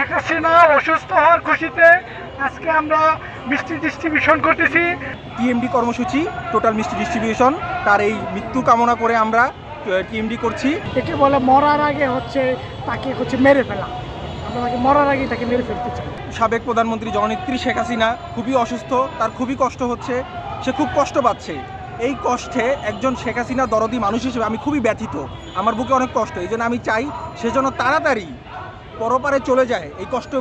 শেখ হাসিনা অসুস্থ হওয়ার খুশিতে আজকে আমরা মিষ্টি ডিস্ট্রিবিউশন করতেছি। টিএমডি কর্মসূচি টোটাল মিষ্টি ডিস্ট্রিবিউশন, তার এই মৃত্যু কামনা করে আমরা টিএমডি করছি। একে বলে মরার আগে তাকে মেরে ফেলা, আমরা তাকে মরার আগে তাকে মেরে ফেলতে চাই। সাবেক প্রধানমন্ত্রী জননেত্রী শেখ হাসিনা খুবই অসুস্থ, তার খুবই কষ্ট হচ্ছে, সে খুব কষ্ট পাচ্ছে। এই কষ্টে একজন শেখ হাসিনা দরদি মানুষ হিসেবে আমি খুবই ব্যথিত, আমার বুকে অনেক কষ্ট। এই জন্য আমি চাই সে যেন তাড়াতাড়ি পরপারে চলে যায়। এই কষ্ট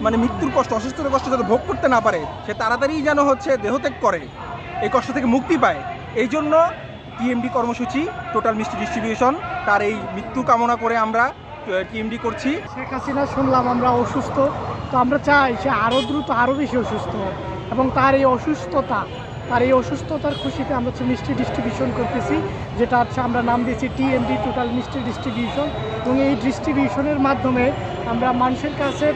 মানে মৃত্যুর কষ্ট, অসুস্থতার কষ্ট যাতে ভোগ করতে না পারে, সে তাড়াতাড়ি যেন দেহত্যাগ করে, এই কষ্ট থেকে মুক্তি পায়। এই জন্য টিএমডি কর্মসূচি টোটাল মিষ্টি ডিস্ট্রিবিউশন, তার এই মৃত্যু কামনা করে আমরা টিএমডি করছি। শেখ হাসিনা শুনলাম আমরা অসুস্থ, তো আমরা চাই সে আরও দ্রুত আরও বেশি অসুস্থ হোক, এবং তার এই অসুস্থতার খুশিতে আমরা মিষ্টি ডিস্ট্রিবিউশন করতেছি, যেটা আমরা নাম দিয়েছি টিএমডি টোটাল মিষ্টি ডিস্ট্রিবিউশন। এবং এই ডিস্ট্রিবিউশনের মাধ্যমে আমরা মানুষের কাছে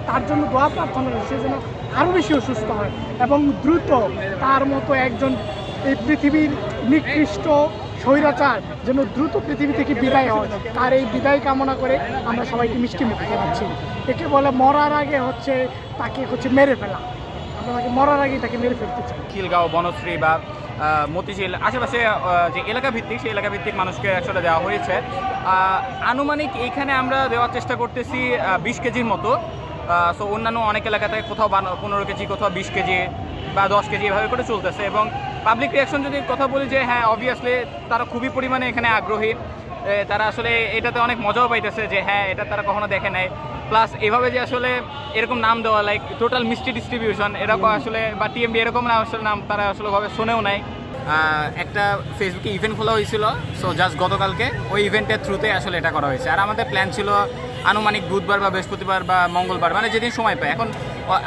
তার জন্য দোয়া প্রার্থনা করি, সে যেন আরও বেশি অসুস্থ হয় এবং দ্রুত তার মতো একজন এই পৃথিবীর নিকৃষ্ট স্বৈরাচার যেন দ্রুত পৃথিবী থেকে বিদায় হয়। তার এই বিদায় কামনা করে আমরা সবাইকে মিষ্টি মুখে খাওয়াচ্ছি। একে বলে মরার আগে তাকে মেরে ফেলা, আমরা তাকে মরার আগেই তাকে মেরে ফেলতে চাই। খিলগাঁও, বনশ্রী বা মতিঝিল আশেপাশে যে এলাকা ভিত্তিক, সেই এলাকা ভিত্তিক মানুষকে আসলে দেওয়া হয়েছে। আনুমানিক এইখানে আমরা দেওয়ার চেষ্টা করতেছি 20 কেজির মতো। সো অন্যান্য অনেক এলাকাতে কোথাও 15 কেজি, কোথাও 20 কেজি বা 10 কেজি এভাবে করে চলতেছে। এবং পাবলিক রিয়াকশন যদি কথা বলি, যে হ্যাঁ অবভিয়াসলি তারা খুবই পরিমাণে এখানে আগ্রহী, তারা আসলে এটাতে অনেক মজাও পাইতেছে যে হ্যাঁ এটা তারা কখনো দেখে নাই। প্লাস এভাবে যে আসলে এরকম নাম দেওয়া, লাইক টোটাল মিষ্টি ডিস্ট্রিবিউশন, এরকম আসলে বা টিএমডি এরকম আসলে নাম তারা আসলে ভাবে শোনেও নাই। একটা ফেসবুকে ইভেন্ট খোলা হয়েছিল, সো জাস্ট গতকালকে ওই ইভেন্টের থ্রুতে আসলে এটা করা হয়েছে। আর আমাদের প্ল্যান ছিল আনুমানিক বুধবার বা বৃহস্পতিবার বা মঙ্গলবার, মানে যেদিন সময় পাই। এখন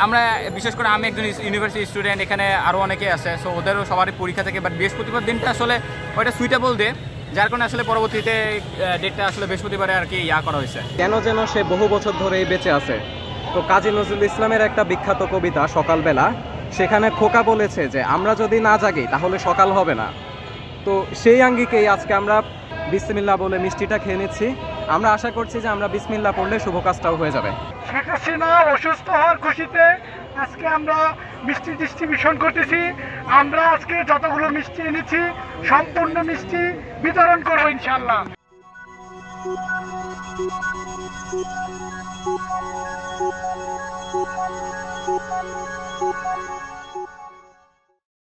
আমরা বিশেষ করে আমি একজন ইউনিভার্সিটি স্টুডেন্ট, এখানে আরও অনেকে আছে, সো ওদেরও সবারই পরীক্ষা থেকে, বাট বৃহস্পতিবার দিনটা আসলে ওইটা সুইটেবল ডে, যার কারণে আসলে পরবর্তীতে ডেটটা আসলে বৃহস্পতিবারে আর কি করা হয়েছে। কেন যেন সে বহু বছর ধরেই বেঁচে আছে। তো কাজী নজরুল ইসলামের একটা বিখ্যাত কবিতা সকালবেলা, সেখানে খোকা বলেছে যে আমরা যদি না জাগি তাহলে সকাল হবে না। তো সেই আঙ্গিকেই আজকে আমরা বিসমিল্লাহ বলে মিষ্টিটা খেয়ে নিচ্ছি। আমরা আশা করছি যে আমরা বিসমিল্লাহ পড়লে শুভ কাজটাও হয়ে যাবে। শেখ হাসিনা অসুস্থ হওয়ার খুশিতে আজকে আমরা মিষ্টি ডিস্ট্রিবিউশন করতেছি। আমরা আজকে যতগুলো মিষ্টি এনেছি সম্পূর্ণ মিষ্টি বিতরণ করবো ইনশাআল্লাহ।